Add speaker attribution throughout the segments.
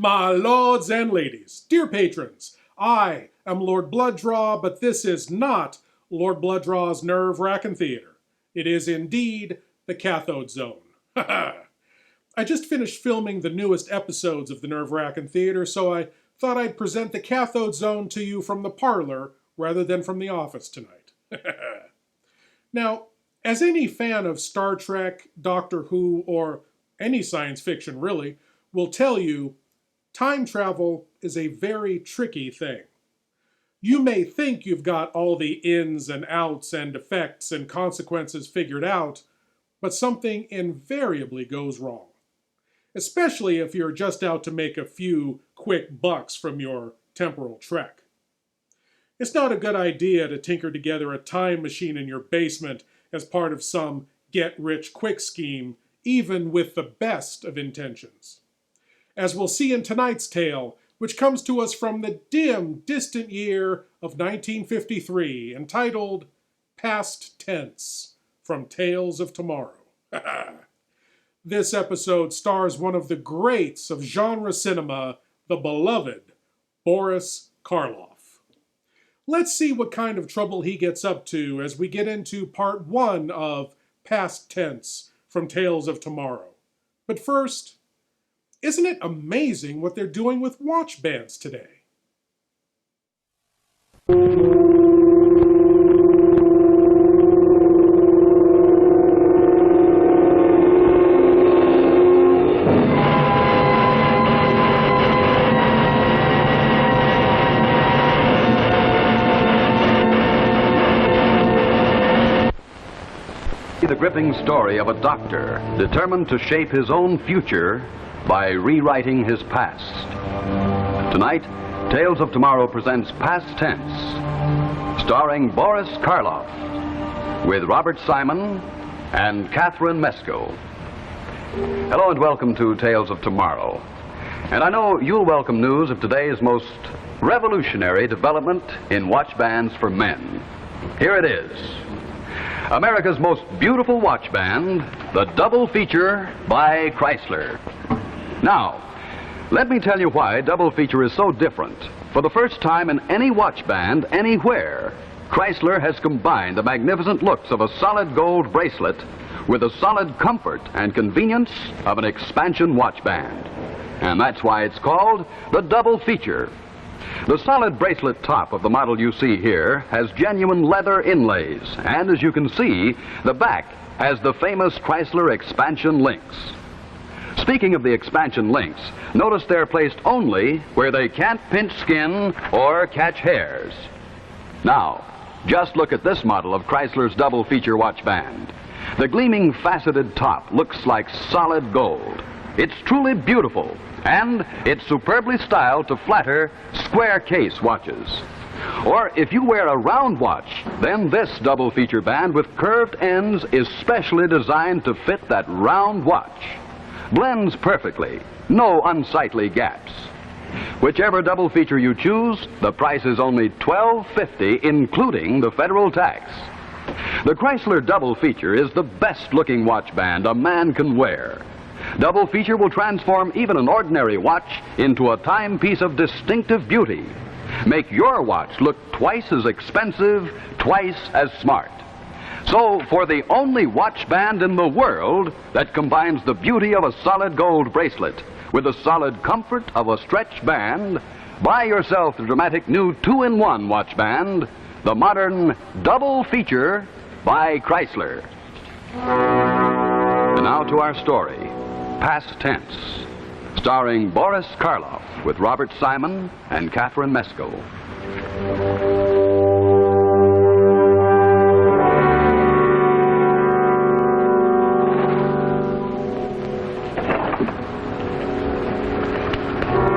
Speaker 1: My lords and ladies, dear patrons, I am Lord Blood-Rah, but this is not Lord Blood-Rah's nerve-wracking theater. It is indeed the Cathode Zone. I just finished filming the newest episodes of the nerve-wracking theater, so I thought I'd present the Cathode Zone to you from the parlor rather than from the office tonight. Now, as any fan of Star Trek, Doctor Who, or any science fiction really, will tell you, time travel is a very tricky thing. You may think you've got all the ins and outs and effects and consequences figured out, but something invariably goes wrong. Especially if you're just out to make a few quick bucks from your temporal trek. It's not a good idea to tinker together a time machine in your basement as part of some get-rich-quick scheme, even with the best of intentions. As we'll see in tonight's tale, which comes to us from the dim, distant year of 1953, entitled Past Tense, from Tales of Tomorrow. This episode stars one of the greats of genre cinema, the beloved Boris Karloff. Let's see what kind of trouble he gets up to as we get into part 1 of Past Tense from Tales of Tomorrow. But first, isn't it amazing what they're doing with watch bands today?
Speaker 2: The gripping story of a doctor determined to shape his own future by rewriting his past. Tonight, Tales of Tomorrow presents Past Tense, starring Boris Karloff, with Robert Simon and Catherine Mesco. Hello and welcome to Tales of Tomorrow. And I know you'll welcome news of today's most revolutionary development in watch bands for men. Here it is. America's most beautiful watch band, the double feature by Chrysler. Now, let me tell you why double feature is so different. For the first time in any watch band, anywhere, Chrysler has combined the magnificent looks of a solid gold bracelet with the solid comfort and convenience of an expansion watch band. And that's why it's called the double feature. The solid bracelet top of the model you see here has genuine leather inlays, and as you can see, the back has the famous Chrysler expansion links. Speaking of the expansion links, notice they're placed only where they can't pinch skin or catch hairs. Now, just look at this model of Chrysler's double feature watch band. The gleaming faceted top looks like solid gold. It's truly beautiful, and it's superbly styled to flatter square case watches. Or if you wear a round watch, then this double feature band with curved ends is specially designed to fit that round watch. Blends perfectly, no unsightly gaps. Whichever double feature you choose, the price is only $12.50, including the federal tax. The Chrysler double feature is the best looking watch band a man can wear. Double feature will transform even an ordinary watch into a timepiece of distinctive beauty. Make your watch look twice as expensive, twice as smart. So, for the only watch band in the world that combines the beauty of a solid gold bracelet with the solid comfort of a stretch band, buy yourself the dramatic new 2-in-1 watch band, the modern double feature by Chrysler. And now to our story. Past Tense, starring Boris Karloff with Robert Simon and Catherine Mesco.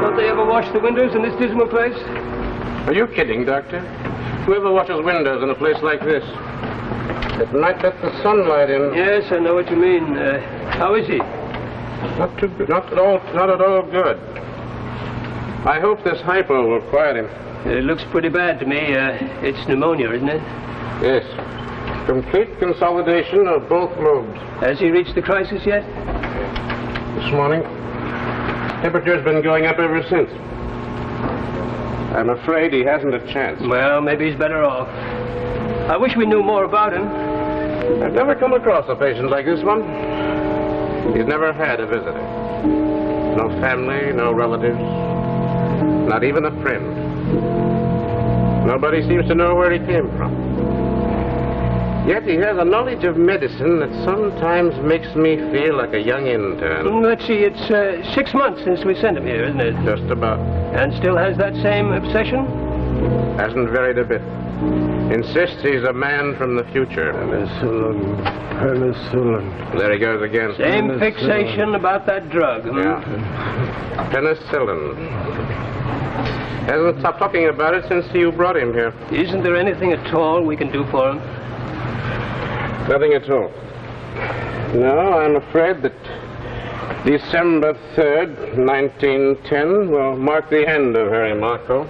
Speaker 3: Don't they ever wash the windows in this dismal place?
Speaker 4: Are you kidding, Doctor? Whoever washes windows in a place like this? It might let the sunlight in.
Speaker 3: Yes, I know what you mean. How is he?
Speaker 4: Not too good. Not at all good. I hope this hypo will quiet him.
Speaker 3: It looks pretty bad to me. It's pneumonia, isn't it?
Speaker 4: Yes. Complete consolidation of both lobes.
Speaker 3: Has he reached the crisis yet?
Speaker 4: This morning. Temperature's been going up ever since. I'm afraid he hasn't a chance.
Speaker 3: Well, maybe he's better off. I wish we knew more about him.
Speaker 4: I've never come across a patient like this one. He's never had a visitor. No family, no relatives, not even a friend. Nobody seems to know where he came from. Yet he has a knowledge of medicine that sometimes makes me feel like a young intern.
Speaker 3: Let's see, it's 6 months since we sent him here, isn't it?
Speaker 4: Just about.
Speaker 3: And still has that same obsession?
Speaker 4: Hasn't varied a bit. Insists he's a man from the future.
Speaker 5: Penicillin.
Speaker 4: There he goes again.
Speaker 3: Same fixation about that drug.
Speaker 4: Yeah. Penicillin. Hasn't stopped talking about it since you brought him here.
Speaker 3: Isn't there anything at all we can do for him?
Speaker 4: Nothing at all. No, I'm afraid that December 3rd, 1910 will mark the end of Harry Marco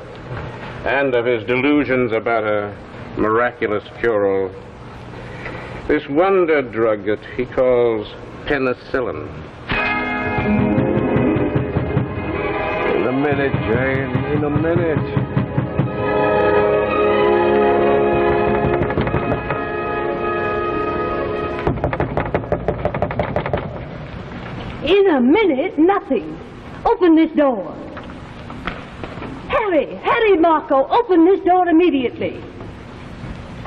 Speaker 4: and of his delusions about a miraculous cure-all. This wonder drug that he calls penicillin.
Speaker 5: In a minute, Jane. In a minute.
Speaker 6: In a minute, nothing. Open this door. Harry Marco, open this door immediately.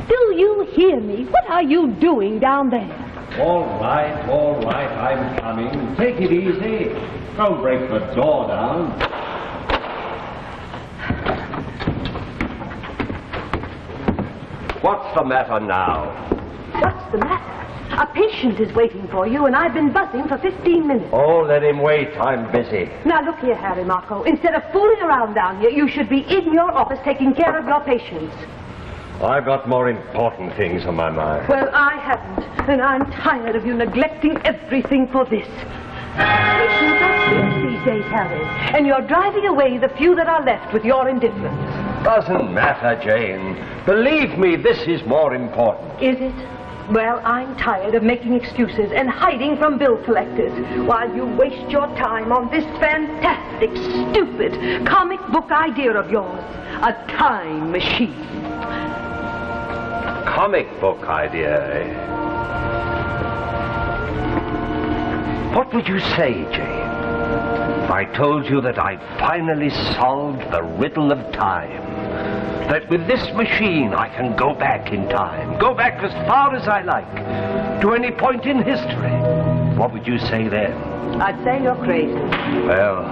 Speaker 6: Do you hear me? What are you doing down there?
Speaker 7: All right, I'm coming. Take it easy. Don't break the door down. What's the matter now?
Speaker 6: What's the matter? A patient is waiting for you, and I've been buzzing for 15 minutes.
Speaker 7: Oh, let him wait. I'm busy.
Speaker 6: Now, look here, Harry Marco. Instead of fooling around down here, you should be in your office taking care of your patients.
Speaker 7: I've got more important things on my mind.
Speaker 6: Well, I haven't, and I'm tired of you neglecting everything for this. Patients are scarce these days, Harry, and you're driving away the few that are left with your indifference.
Speaker 7: Doesn't matter, Jane. Believe me, this is more important.
Speaker 6: Is it? Well, I'm tired of making excuses and hiding from bill collectors while you waste your time on this fantastic, stupid comic book idea of yours. A time machine.
Speaker 7: Comic book idea, eh? What would you say, Jane, if I told you that I'd finally solved the riddle of time? That with this machine I can go back in time, go back as far as I like, to any point in history. What would you say then?
Speaker 6: I'd say you're crazy.
Speaker 7: Well,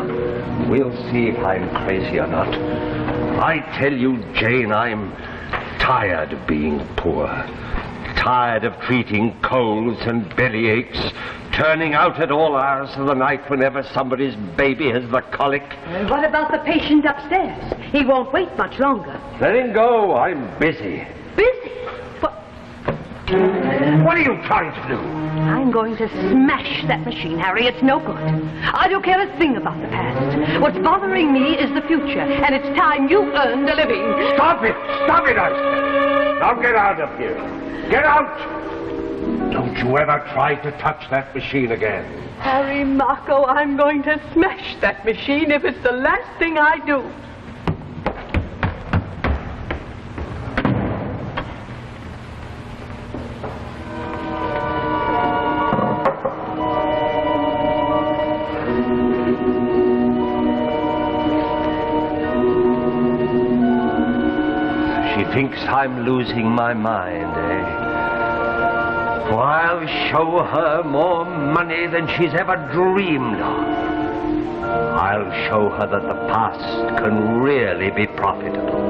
Speaker 7: we'll see if I'm crazy or not. I tell you, Jane, I'm tired of being poor. Tired of treating colds and belly aches, turning out at all hours of the night whenever somebody's baby has the colic.
Speaker 6: And what about the patient upstairs? He won't wait much longer.
Speaker 7: Let him go. I'm busy.
Speaker 6: Busy? What?
Speaker 7: What are you trying to do?
Speaker 6: I'm going to smash that machine, Harry. It's no good. I don't care a thing about the past. What's bothering me is the future, and it's time you earned a living.
Speaker 7: Stop it! Stop it, I said. Now get out of here. Get out! Don't you ever try to touch that machine again.
Speaker 6: Harry Marco, I'm going to smash that machine if it's the last thing I do.
Speaker 7: She thinks I'm losing my mind, eh? Oh, I'll show her more money than she's ever dreamed of. I'll show her that the past can really be profitable.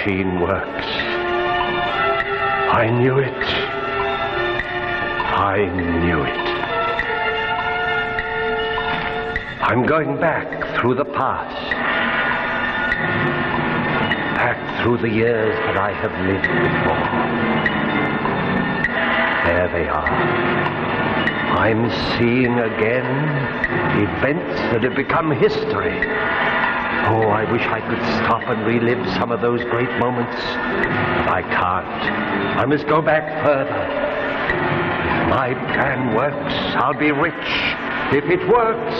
Speaker 7: machine works. I knew it. I knew it. I'm going back through the past. Back through the years that I have lived before. There they are. I'm seeing again events that have become history. Oh, I wish I could stop and relive some of those great moments. But I can't. I must go back further. If my plan works, I'll be rich. If it works.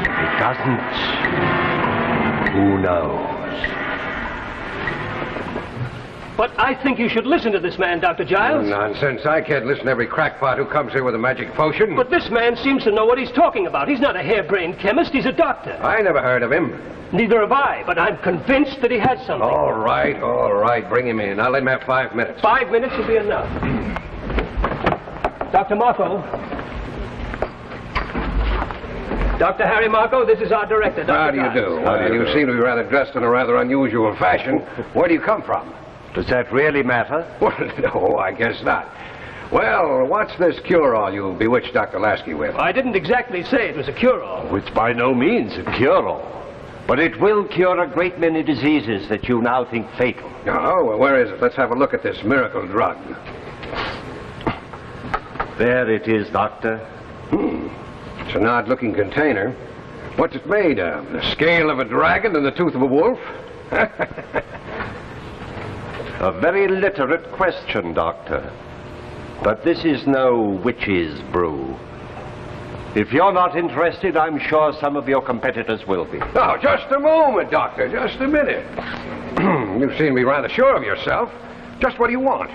Speaker 7: If it doesn't, who knows?
Speaker 3: But I think you should listen to this man, Dr. Giles.
Speaker 5: Nonsense. I can't listen to every crackpot who comes here with a magic potion.
Speaker 3: But this man seems to know what he's talking about. He's not a harebrained chemist. He's a doctor.
Speaker 5: I never heard of him.
Speaker 3: Neither have I, but I'm convinced that he has something.
Speaker 5: All right. Bring him in. I'll let him have 5 minutes.
Speaker 3: 5 minutes will be enough. Dr. Marco. Dr. Harry Marco, this is our director, Dr.
Speaker 5: How do you do? You seem to be rather dressed in a rather unusual fashion. Where do you come from?
Speaker 7: Does that really matter?
Speaker 5: Well, no, I guess not. Well, what's this cure-all you bewitched Dr. Lasky with?
Speaker 3: I didn't exactly say it was a cure-all.
Speaker 7: It's by no means a cure-all. But it will cure a great many diseases that you now think fatal.
Speaker 5: Oh, well, where is it? Let's have a look at this miracle drug.
Speaker 7: There it is, Doctor.
Speaker 5: It's an odd-looking container. What's it made of? The scale of a dragon and the tooth of a wolf?
Speaker 7: A very literate question, Doctor. But this is no witch's brew. If you're not interested, I'm sure some of your competitors will be.
Speaker 5: Oh, just a moment, Doctor. Just a minute. You seem to be rather sure of yourself. Just what do you want?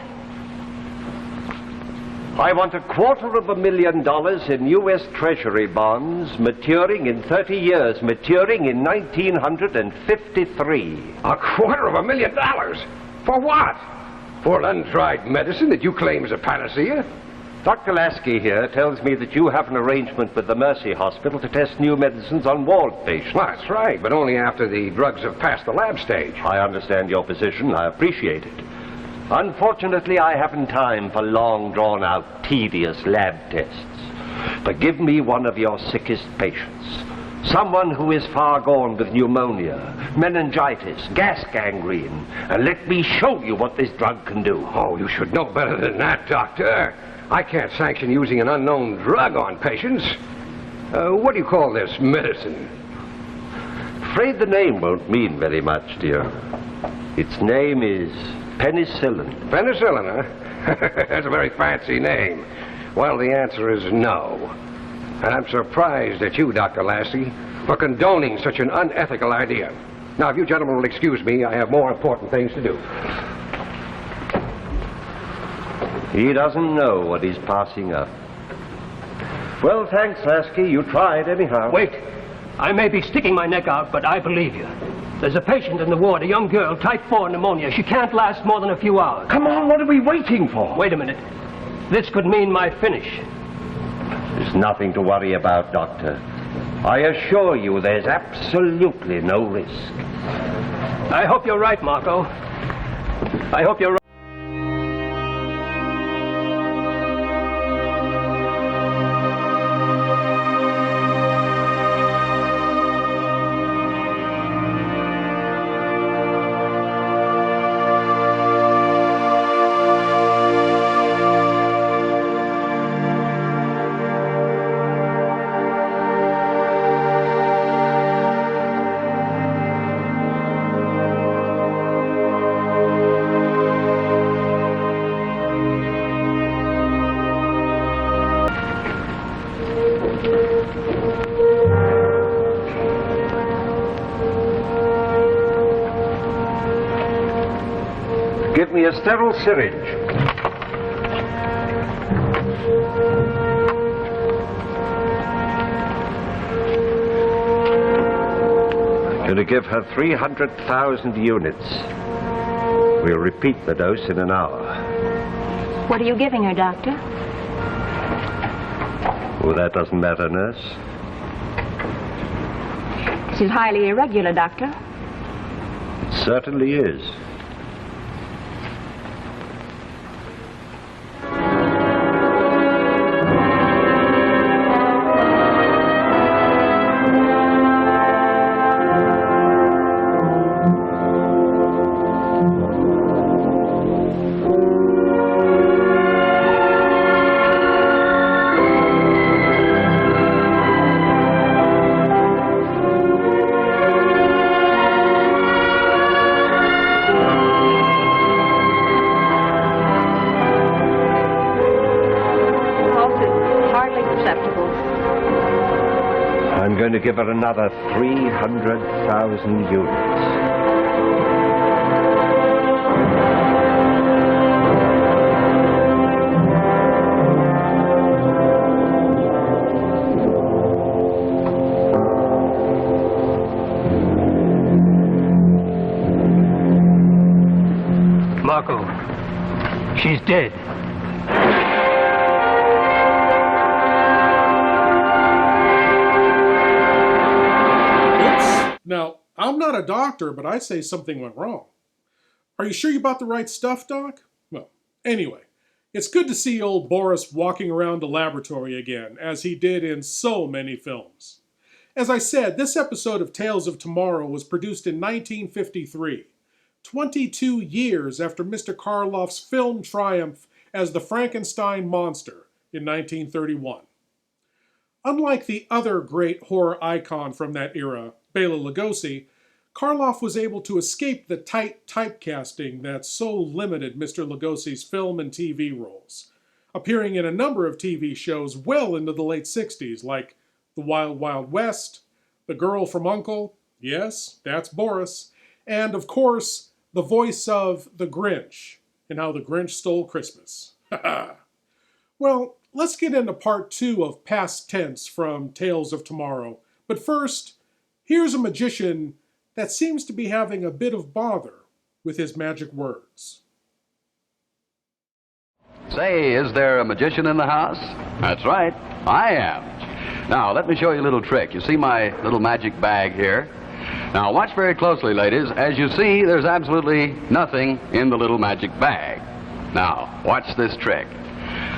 Speaker 7: I want $250,000 in U.S. Treasury bonds maturing in 30 years, maturing in 1953.
Speaker 5: $250,000? For what? For an untried medicine that you claim is a panacea?
Speaker 7: Dr. Lasky here tells me that you have an arrangement with the Mercy Hospital to test new medicines on ward patients.
Speaker 5: Well, that's right, but only after the drugs have passed the lab stage.
Speaker 7: I understand your position. I appreciate it. Unfortunately, I haven't time for long, drawn-out, tedious lab tests. But give me one of your sickest patients. Someone who is far gone with pneumonia, meningitis, gas gangrene, and let me show you what this drug can do.
Speaker 5: Oh, you should know better than that, Doctor. I can't sanction using an unknown drug on patients. What do you call this medicine?
Speaker 7: Afraid the name won't mean very much, dear. Its name is penicillin.
Speaker 5: Penicillin, huh? That's a very fancy name. Well, the answer is no. And I'm surprised at you, Dr. Lassie, for condoning such an unethical idea. Now, if you gentlemen will excuse me, I have more important things to do.
Speaker 7: He doesn't know what he's passing up. Well, thanks, Lasky. You tried anyhow.
Speaker 3: Wait. I may be sticking my neck out, but I believe you. There's a patient in the ward, a young girl, type 4 pneumonia. She can't last more than a few hours.
Speaker 7: Come on, what are we waiting for?
Speaker 3: Wait a minute. This could mean my finish.
Speaker 7: There's nothing to worry about, Doctor. I assure you there's absolutely no risk.
Speaker 3: I hope you're right, Marco. I hope you're right.
Speaker 7: Give me a sterile syringe. I'm going to give her 300,000 units. We'll repeat the dose in an hour.
Speaker 8: What are you giving her, Doctor?
Speaker 7: Oh, that doesn't matter, nurse.
Speaker 8: This is highly irregular, Doctor.
Speaker 7: certainly is. I'm going to give her another 300,000 units.
Speaker 3: Marco, she's dead.
Speaker 1: Now, I'm not a doctor, but I say something went wrong. Are you sure you bought the right stuff, Doc? Well, anyway, it's good to see old Boris walking around a laboratory again, as he did in so many films. As I said, this episode of Tales of Tomorrow was produced in 1953, 22 years after Mr. Karloff's film triumph as the Frankenstein monster in 1931. Unlike the other great horror icon from that era, Bela Lugosi, Karloff was able to escape the tight typecasting that so limited Mr. Lugosi's film and TV roles, appearing in a number of TV shows well into the late 60s, like The Wild Wild West, The Girl from U.N.C.L.E., yes, that's Boris, and, of course, the voice of the Grinch in How the Grinch Stole Christmas. Well, let's get into part 2 of Past Tense from Tales of Tomorrow, but first, here's a magician that seems to be having a bit of bother with his magic words.
Speaker 2: Say, is there a magician in the house? That's right, I am. Now, let me show you a little trick. You see my little magic bag here? Now, watch very closely, ladies. As you see, there's absolutely nothing in the little magic bag. Now, watch this trick.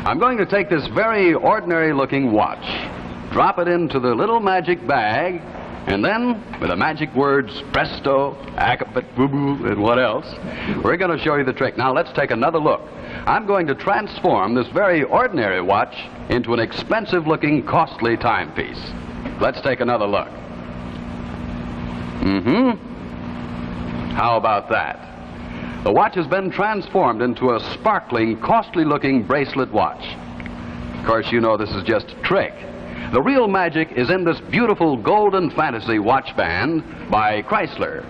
Speaker 2: I'm going to take this very ordinary-looking watch, drop it into the little magic bag, and then, with the magic words, presto, acapet-boo-boo, and what else, we're going to show you the trick. Now, let's take another look. I'm going to transform this very ordinary watch into an expensive-looking, costly timepiece. Let's take another look. How about that? The watch has been transformed into a sparkling, costly-looking bracelet watch. Of course, you know this is just a trick. The real magic is in this beautiful Golden Fantasy watch band by Chrysler.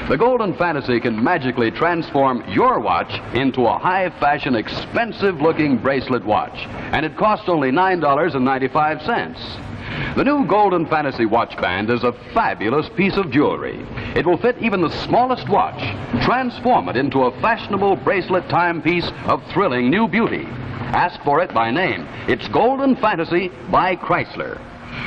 Speaker 2: The Golden Fantasy can magically transform your watch into a high-fashion, expensive-looking bracelet watch, and it costs only $9.95. The new Golden Fantasy watch band is a fabulous piece of jewelry. It will fit even the smallest watch, transform it into a fashionable bracelet timepiece of thrilling new beauty. Ask for it by name. It's Golden Fantasy by Chrysler.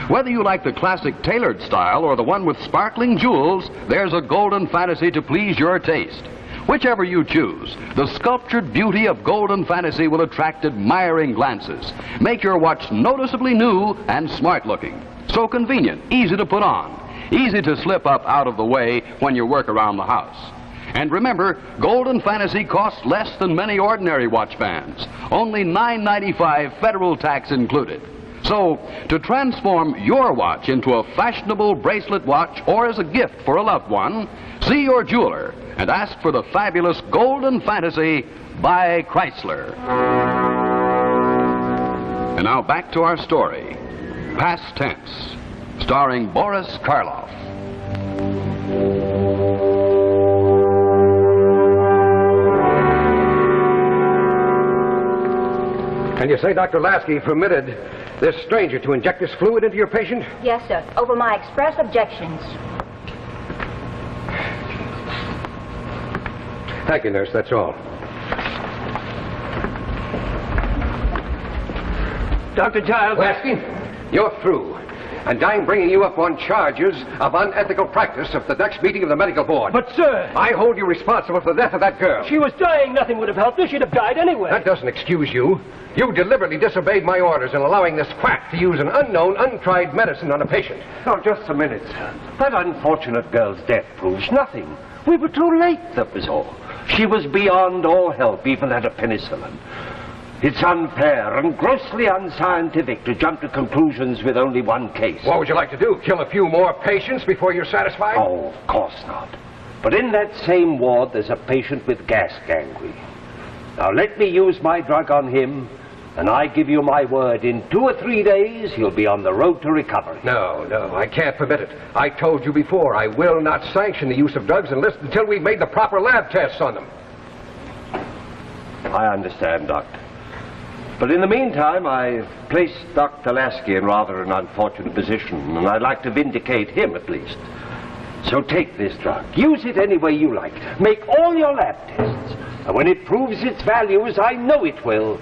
Speaker 2: Whether you like the classic tailored style or the one with sparkling jewels, there's a Golden Fantasy to please your taste. Whichever you choose, the sculptured beauty of Golden Fantasy will attract admiring glances. Make your watch noticeably new and smart-looking. So convenient, easy to put on, easy to slip up out of the way when you work around the house. And remember, Golden Fantasy costs less than many ordinary watch bands. Only $9.95 federal tax included. So, to transform your watch into a fashionable bracelet watch or as a gift for a loved one, see your jeweler and ask for the fabulous Golden Fantasy by Chrysler. And now back to our story, Past Tense, starring Boris Karloff.
Speaker 5: And you say Dr. Lasky permitted this stranger to inject this fluid into your patient?
Speaker 8: Yes, sir. Over my express objections.
Speaker 5: Thank you, nurse. That's all.
Speaker 3: Dr. Giles...
Speaker 5: Lasky, you're through. and I'm bringing you up on charges of unethical practice at the next meeting of the medical board.
Speaker 3: But, sir...
Speaker 5: I hold you responsible for the death of that girl.
Speaker 3: She was dying. Nothing would have helped her. She'd have died anyway.
Speaker 5: That doesn't excuse you. You deliberately disobeyed my orders in allowing this quack to use an unknown, untried medicine on a patient.
Speaker 7: Now, just a minute, sir. That unfortunate girl's death proves nothing. We were too late, that was all. She was beyond all help, even at a penicillin. It's unfair and grossly unscientific to jump to conclusions with only one case.
Speaker 5: What would you like to do? Kill a few more patients before you're satisfied?
Speaker 7: Oh, of course not. But in that same ward, there's a patient with gas gangrene. Now, let me use my drug on him, and I give you my word, in 2 or 3 days, he'll be on the road to recovery.
Speaker 5: No, I can't permit it. I told you before, I will not sanction the use of drugs until we've made the proper lab tests on them.
Speaker 7: I understand, Doctor. But in the meantime, I've placed Dr. Lasky in rather an unfortunate position, and I'd like to vindicate him at least. So take this drug. Use it any way you like. Make all your lab tests. And when it proves its value, as I know it will,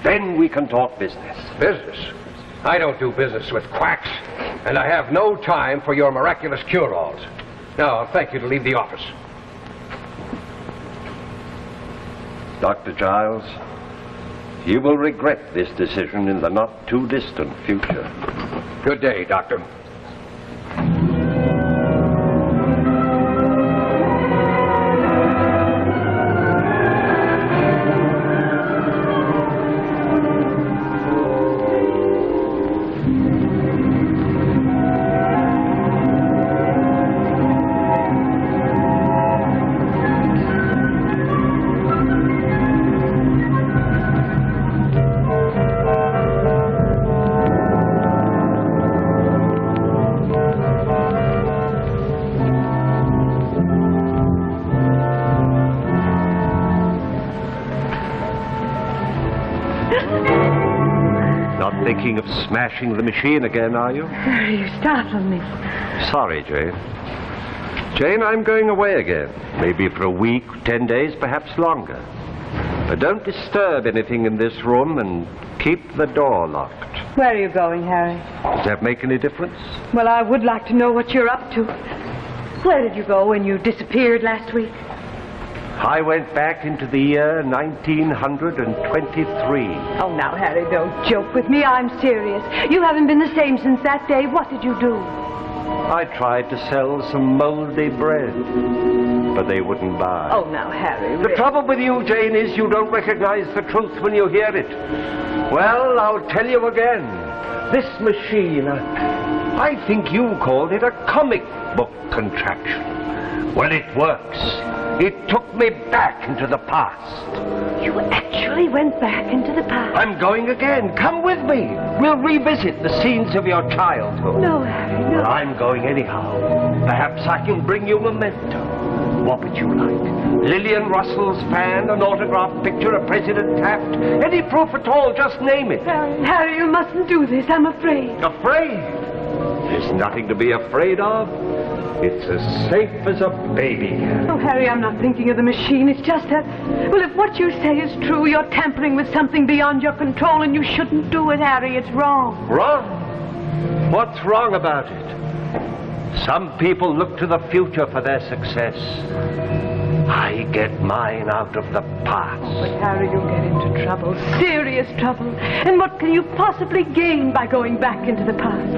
Speaker 7: then we can talk business.
Speaker 5: Business? I don't do business with quacks, and I have no time for your miraculous cure-alls. Now, I'll thank you to leave the office.
Speaker 7: Dr. Giles, you will regret this decision in the not-too-distant future.
Speaker 5: Good day, Doctor.
Speaker 7: Thinking of smashing the machine again, are you?
Speaker 6: You startled me.
Speaker 7: Sorry, Jane. Jane, I'm going away again. Maybe for a week, 10 days, perhaps longer. But don't disturb anything in this room and keep the door locked.
Speaker 6: Where are you going, Harry?
Speaker 7: Does that make any difference?
Speaker 6: Well, I would like to know what you're up to. Where did you go when you disappeared last week?
Speaker 7: I went back into the year 1923.
Speaker 6: Oh, now, Harry, don't joke with me. I'm serious. You haven't been the same since that day. What did you do?
Speaker 7: I tried to sell some moldy bread, but they wouldn't buy.
Speaker 6: Oh, now, Harry.
Speaker 7: The trouble with you, Jane, is you don't recognize the truth when you hear it. Well, I'll tell you again. This machine, I think you called it a comic book contraption. Well, it works. It took me back into the past.
Speaker 6: You actually went back into the past?
Speaker 7: I'm going again. Come with me. We'll revisit the scenes of your childhood.
Speaker 6: No, Harry, no.
Speaker 7: Well, I'm going anyhow. Perhaps I can bring you a memento. What would you like? Lillian Russell's fan, an autographed picture of President Taft? Any proof at all, just name it.
Speaker 6: Harry, you mustn't do this. I'm afraid.
Speaker 7: Afraid? There's nothing to be afraid of. It's as safe as a baby.
Speaker 6: Oh, Harry, I'm not thinking of the machine. It's just that, well, if what you say is true, you're tampering with something beyond your control, and you shouldn't do it, Harry. It's wrong.
Speaker 7: Wrong? What's wrong about it? Some people look to the future for their success. I get mine out of the past.
Speaker 6: Oh, but Harry, you'll get into trouble, serious trouble. And what can you possibly gain by going back into the past?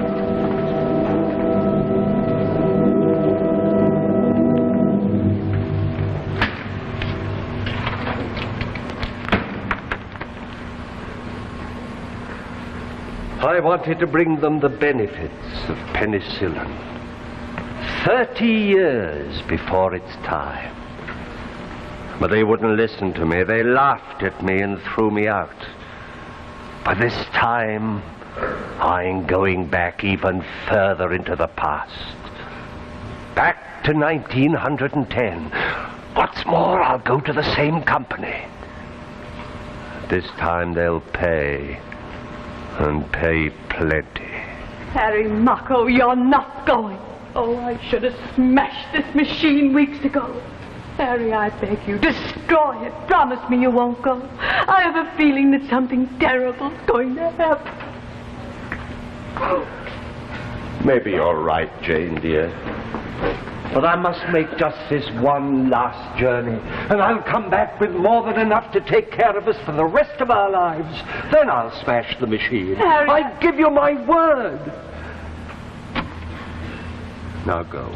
Speaker 7: I wanted to bring them the benefits of penicillin. 30 years before its time. But they wouldn't listen to me. They laughed at me and threw me out. But this time, I'm going back even further into the past. Back to 1910. What's more, I'll go to the same company. This time they'll pay. And pay plenty.
Speaker 6: Harry Mocko, you're not going. Oh, I should have smashed this machine weeks ago. Harry, I beg you, destroy it. Promise me you won't go. I have a feeling that something terrible's going to happen.
Speaker 7: Maybe you're right, Jane, dear. But I must make just this one last journey, and I'll come back with more than enough to take care of us for the rest of our lives. Then I'll smash the machine.
Speaker 6: Harry,
Speaker 7: I give you my word. Now go.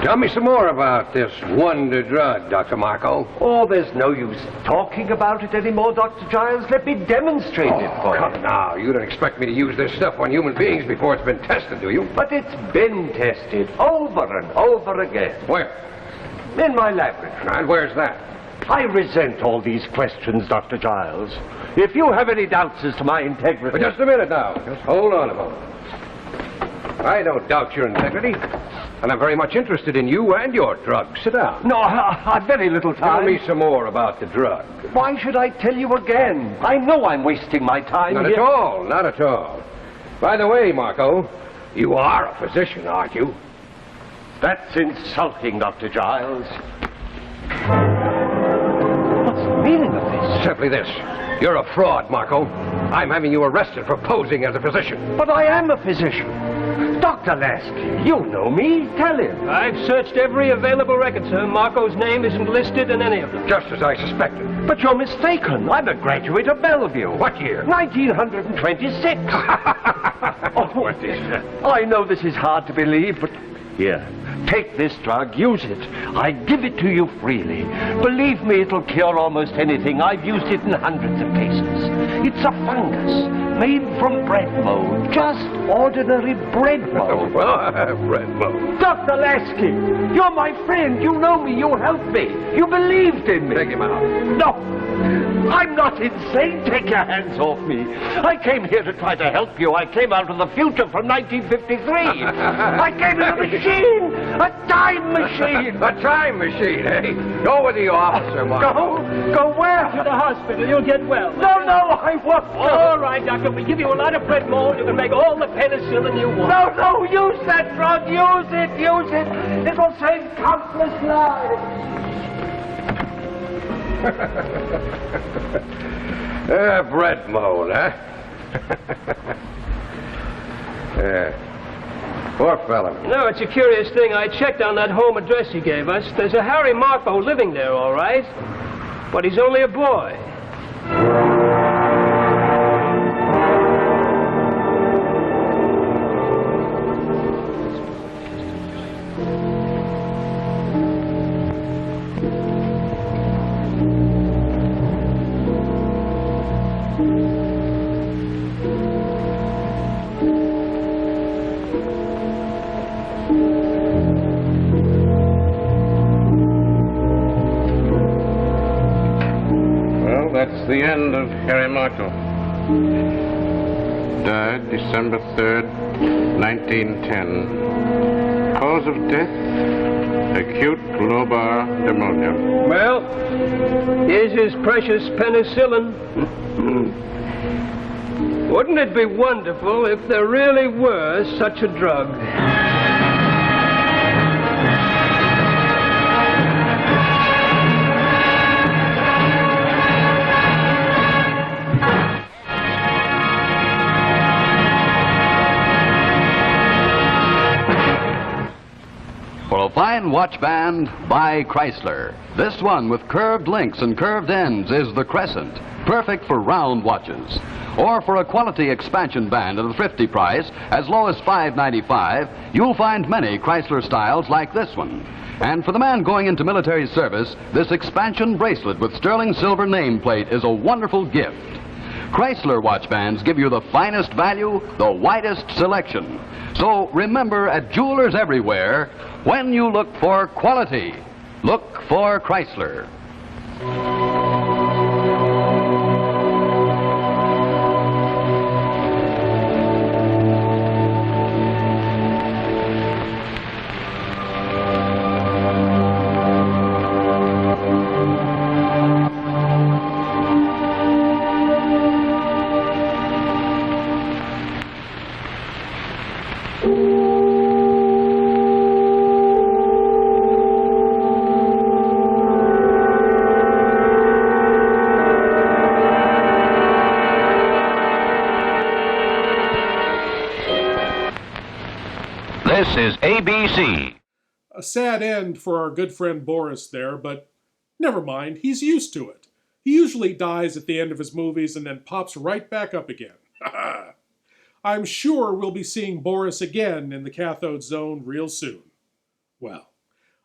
Speaker 5: Tell me some more about this wonder drug, Dr. Marco.
Speaker 7: Oh, there's no use talking about it anymore, Dr. Giles. Let me demonstrate it for
Speaker 5: Come
Speaker 7: you.
Speaker 5: now, you don't expect me to use this stuff on human beings before it's been tested, do you?
Speaker 7: But it's been tested over and over again.
Speaker 5: Where?
Speaker 7: In my laboratory.
Speaker 5: And where's that?
Speaker 7: I resent all these questions, Dr. Giles. If you have any doubts as to my integrity...
Speaker 5: But just a minute now. Just hold on a moment. I don't doubt your integrity. And I'm very much interested in you and your drug. Sit down.
Speaker 7: No, I've very little time.
Speaker 5: Tell me some more about the drug.
Speaker 7: Why should I tell you again? I know I'm wasting my time
Speaker 5: Not
Speaker 7: here.
Speaker 5: at all, not at all. By the way, Marco, you are a physician, aren't you?
Speaker 7: That's insulting, Dr. Giles. What's the meaning of this?
Speaker 5: Simply this. You're a fraud, Marco. I'm having you arrested for posing as a physician.
Speaker 7: But I am a physician. Dr. Lasky, you know me. Tell him.
Speaker 3: I've searched every available record, sir. Marco's name isn't listed in any of them.
Speaker 5: Just as I suspected.
Speaker 7: But you're mistaken. I'm a graduate of Bellevue.
Speaker 5: What year?
Speaker 7: 1926.
Speaker 5: What is that?
Speaker 7: I know this is hard to believe, but here, take this drug, use it. I give it to you freely. Believe me, it'll cure almost anything. I've used it in hundreds of cases. It's a fungus made from bread mold, just ordinary bread mold.
Speaker 5: Bread mold.
Speaker 7: Dr. Lasky, you're my friend. You know me. You helped me. You believed in me.
Speaker 5: Take him out.
Speaker 7: No, I'm not insane. Take your hands off me. I came here to try to help you. I came out of the future from 1953. I came in a machine, a time machine.
Speaker 5: A time machine, eh? Go with the officer, Marco.
Speaker 7: Go where?
Speaker 3: To the hospital. You'll get well.
Speaker 7: No, I won't.
Speaker 3: All right, doctor. We give you a lot of bread mold. You can make all the penicillin you want.
Speaker 7: No, use that drug. Use it. It'll save countless lives.
Speaker 5: Bread mold, huh? Poor fella.
Speaker 3: No, it's a curious thing. I checked on that home address he gave us. There's a Harry Marco living there, all right. But he's only a boy.
Speaker 4: That's the end of Harry Marco. Died December 3rd, 1910. Cause of death, acute lobar pneumonia.
Speaker 3: Well, here's his precious penicillin. Wouldn't it be wonderful if there really were such a drug?
Speaker 9: For a
Speaker 2: fine watch band by Chrysler. This one with curved links and curved ends is the Crescent, perfect for round watches. Or for a quality expansion band at a thrifty price, as low as $5.95, you'll find many Chrysler styles like this one. And for the man going into military service, this expansion bracelet with sterling silver nameplate is a wonderful gift. Chrysler watch bands give you the finest value, the widest selection. So remember, at jewelers everywhere, when you look for quality, look for Chrysler.
Speaker 7: This is ABC.
Speaker 1: A sad end for our good friend Boris there, but never mind, he's used to it. He usually dies at the end of his movies and then pops right back up again. I'm sure we'll be seeing Boris again in the Cathode Zone real soon. Well,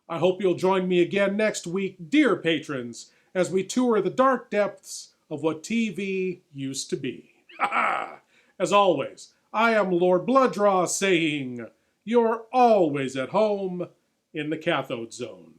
Speaker 1: I hope you'll join me again next week, dear patrons, as we tour the dark depths of what TV used to be. As always, I am Lord Blood-Rah saying, you're always at home in the Cathode Zone.